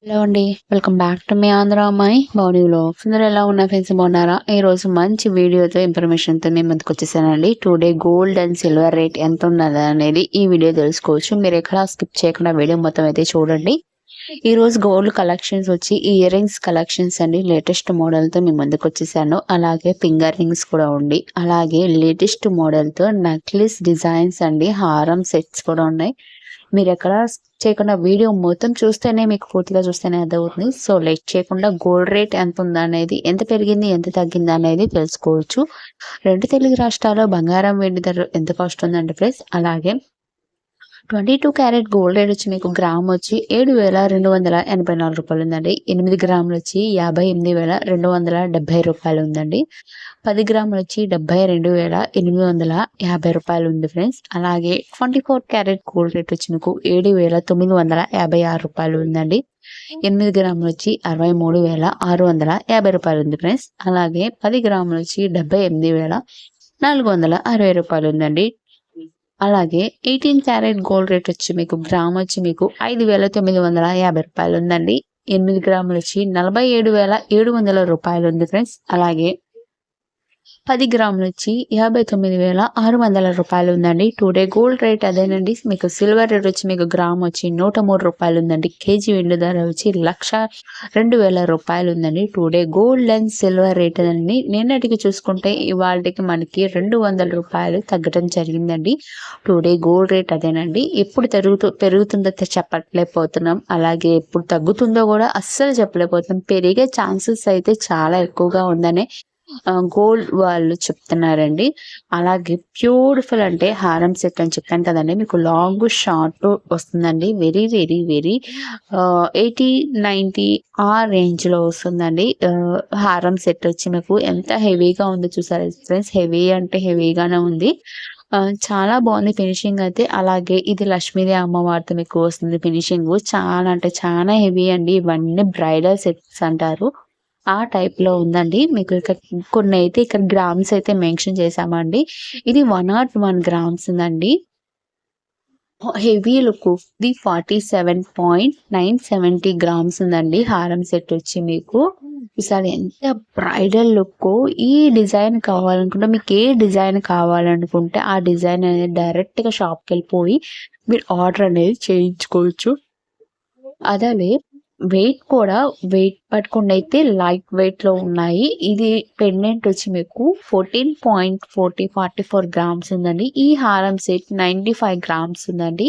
Hello అండి. Welcome back to me Andhra అమ్మాయి మౌని vlogs. అందరూ ఎలా ఉన్నారు ఫ్రెండ్స్, బాగున్నారా? ఈ రోజు మంచి వీడియోతో ఇన్ఫర్మేషన్తో మేము ముందుకు వచ్చేసానండి. Today gold and silver rate ఎంత ఉన్నది అనేది ఈ వీడియో తెలుసుకోవచ్చు. మీరు ఎక్కడ స్కిప్ చేయకుండా వీడియో మొత్తం అయితే చూడండి. ఈ రోజు గోల్డ్ కలెక్షన్స్ వచ్చి ఇయర్ రింగ్స్ కలెక్షన్స్ అండి. లేటెస్ట్ మోడల్ తో మేము ముందుకు వచ్చేసాను. అలాగే ఫింగర్ రింగ్స్ కూడా ఉండి, అలాగే లేటెస్ట్ మోడల్ తో నెక్లెస్ డిజైన్స్ అండి, హారం సెట్స్ కూడా ఉన్నాయి. మీరు ఎక్కడ చేయకుండా వీడియో మొత్తం చూస్తేనే మీకు పూర్తిగా చూస్తేనే అర్థమవుతుంది. సో లేట్ చేయకుండా గోల్డ్ రేట్ ఎంత ఉందా అనేది, ఎంత పెరిగింది ఎంత తగ్గింది అనేది తెలుసుకోవచ్చు. రెండు తెలుగు రాష్ట్రాల్లో బంగారం వెండి ధర ఎంత కాస్ట్ ఉందండి ఫ్రెండ్స్. అలాగే 22 క్యారెట్ గోల్డ్ రేట్ వచ్చి మీకు గ్రామ్ వచ్చి 7,284 రూపాయలు ఉందండి. 8 గ్రాములు వచ్చి 58,270 రూపాయలు ఉందండి. 10 గ్రాములు వచ్చి 72,850 రూపాయలు ఉంది ఫ్రెండ్స్. అలాగే 24 క్యారెట్ గోల్డ్ రేట్ వచ్చి మీకు 7,956 రూపాయలు ఉందండి. 8 గ్రాములు వచ్చి 63,650 రూపాయలు ఉంది ఫ్రెండ్స్. అలాగే 10 గ్రాములు వచ్చి 78,460 రూపాయలు ఉందండి. అలాగే 18 క్యారెట్ గోల్డ్ రేట్ వచ్చి మీకు గ్రామ్ వచ్చి మీకు 5,950 రూపాయలు ఉందండి. 8 గ్రాములు వచ్చి 47,700 రూపాయలు ఉంది ఫ్రెండ్స్. అలాగే 10 గ్రాములు వచ్చి 59,600 రూపాయలు ఉందండి. టుడే గోల్డ్ రేట్ అదేనండి. మీకు సిల్వర్ రేట్ వచ్చి మీకు గ్రామ్ వచ్చి 103 రూపాయలు ఉందండి. కేజీ వెండి ధర వచ్చి 1,02,000 రూపాయలు ఉందండి. Today gold and silver rate అండి. నిన్నటికి చూసుకుంటే ఇవాళకి మనకి 200 రూపాయలు తగ్గడం జరిగిందండి. టుడే గోల్డ్ రేట్ అదేనండి. ఎప్పుడు పెరుగుతుందో చెప్పలేకపోతున్నాం, అలాగే ఎప్పుడు తగ్గుతుందో కూడా అస్సలు చెప్పలేకపోతున్నాం. పెరిగే ఛాన్సెస్ అయితే చాలా ఎక్కువగా ఉందనే గోల్డ్ వాళ్ళు చెప్తున్నారండి. అలాగే బ్యూటిఫుల్ అంటే హారం సెట్ అని చెప్పాను కదండి, మీకు లాంగ్ షార్ట్ వస్తుందండి. వెరీ వెరీ వెరీ 80-90 ఆ రేంజ్ లో వస్తుందండి. హారం సెట్ వచ్చి మీకు ఎంత హెవీగా ఉందో చూసారా ఫ్రెండ్స్. హెవీ అంటే హెవీగానే ఉంది. చాలా బాగుంది ఫినిషింగ్ అయితే. అలాగే ఇది లక్ష్మీదేవి అమ్మవారితో మీకు వస్తుంది ఫినిషింగ్. చాలా అంటే చాలా హెవీ అండి. ఇవన్నీ బ్రైడల్ సెట్స్ అంటారు, ఆ టైప్ లో ఉందండి. మీకు ఇక్కడ కొన్ని అయితే ఇక్కడ గ్రామ్స్ అయితే మెన్షన్ చేసామండి. ఇది 101 గ్రామ్స్ ఉందండి. హెవీ లుక్ ఇది 47.970 గ్రామ్స్ ఉందండి. హారం సెట్ వచ్చి మీకు ఈసారి ఎంత బ్రైడల్ లుక్. ఈ డిజైన్ కావాలనుకుంటే, మీకు ఏ డిజైన్ కావాలనుకుంటే ఆ డిజైన్ అనేది డైరెక్ట్ గా షాప్కి వెళ్ళిపోయి మీరు ఆర్డర్ అనేది చేయించుకోవచ్చు. అదే వెయిట్ కూడా వెయిట్ పట్టుకుండా అయితే లైట్ వెయిట్ లో ఉన్నాయి. ఇది పెండెంట్ వచ్చి మీకు 14.44 గ్రామ్స్ ఉందండి. ఈ హారం సెట్ 95 గ్రామ్స్ ఉందండి.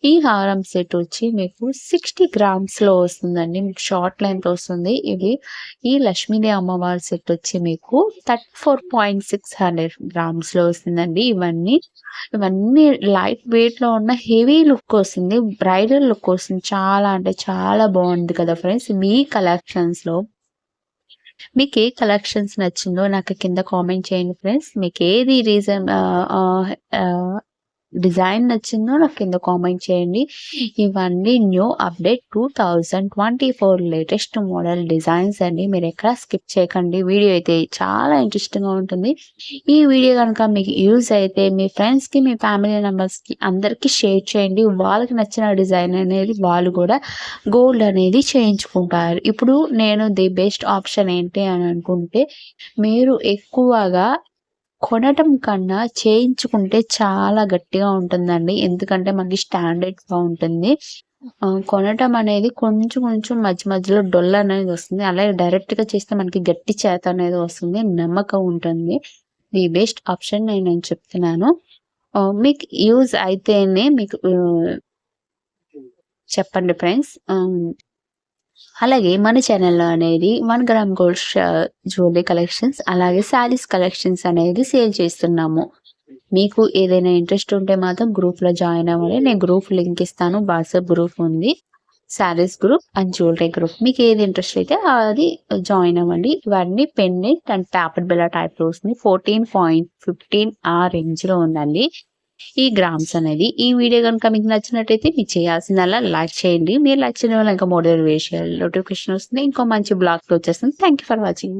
ఈ హారం సెట్ వచ్చి మీకు 60 గ్రామ్స్ లో వస్తుందండి. మీకు షార్ట్ లెంత్ వస్తుంది. ఇది ఈ లక్ష్మీదేవి అమ్మవారి సెట్ వచ్చి మీకు 34.600 గ్రామ్స్ లో వస్తుందండి. ఇవన్నీ లైట్ వెయిట్ లో ఉన్న హెవీ లుక్ వస్తుంది, బ్రైడల్ లుక్ వస్తుంది. చాలా అంటే చాలా బాగుంది కదా ఫ్రెండ్స్. మీ కలెక్షన్స్ లో మీకు ఏ కలెక్షన్స్ నచ్చిందో నాకు కింద కామెంట్ చేయండి ఫ్రెండ్స్. మీకు ఏది రీజన్ డిజైన్ నచ్చిందో నాకు కింద కామెంట్ చేయండి. ఇవన్నీ new update 2024 latest model designs అండి. మీరు ఎక్కడ స్కిప్ చేయకండి. వీడియో అయితే చాలా ఇంట్రెస్టింగ్ గా ఉంటుంది. ఈ వీడియో కనుక మీకు యూజ్ అయితే మీ ఫ్రెండ్స్ కి, మీ ఫ్యామిలీ మెంబర్స్ కి అందరికి షేర్ చేయండి. వాళ్ళకి నచ్చిన డిజైన్ అనేది వాళ్ళు కూడా గోల్డ్ అనేది చేయించుకుంటారు. ఇప్పుడు నేను ది బెస్ట్ ఆప్షన్ ఏంటి అని అనుకుంటే, మీరు ఎక్కువగా కొనటం కన్నా చేయించుకుంటే చాలా గట్టిగా ఉంటుందండి. ఎందుకంటే మనకి స్టాండర్డ్ గా ఉంటుంది. కొనటం అనేది కొంచెం కొంచెం మధ్య మధ్యలో డొల్ అనేది వస్తుంది. అలాగే డైరెక్ట్ గా చేస్తే మనకి గట్టి చేత అనేది వస్తుంది, నమ్మకం ఉంటుంది. ది బెస్ట్ ఆప్షన్ నేను చెప్తున్నాను. మీకు యూజ్ అయితేనే మీకు చెప్పండి ఫ్రెండ్స్. అలాగే మన ఛానల్లో అనేది 1 గ్రామ్ గోల్డ్ జ్యువెలరీ కలెక్షన్స్, అలాగే శారీస్ కలెక్షన్స్ అనేది సేల్ చేస్తున్నాము. మీకు ఏదైనా ఇంట్రెస్ట్ ఉంటే మాత్రం గ్రూప్ లో జాయిన్ అవ్వాలి. నేను గ్రూప్ లింక్ ఇస్తాను. వాట్సాప్ గ్రూప్ ఉంది, saris group and jewellery group. మీకు ఏది ఇంట్రెస్ట్ అయితే అది జాయిన్ అవ్వండి. ఇవన్నీ pendant and topper Billa type లో వస్తుంది. 14.15 ఆ రేంజ్ లో ఉందండి ఈ గ్రామ్స్ అనేది. ఈ వీడియో కనుక మీకు నచ్చినట్టయితే మీకు చేయాల్సిందల్లా లైక్ చేయండి. మీరు లైక్ చేయడం వల్ల ఇంకా మోటివేషన్ నోటిఫికేషన్ వస్తుంది, ఇంకో మంచి బ్లాగ్ వచ్చేస్తుంది. Thank you for watching.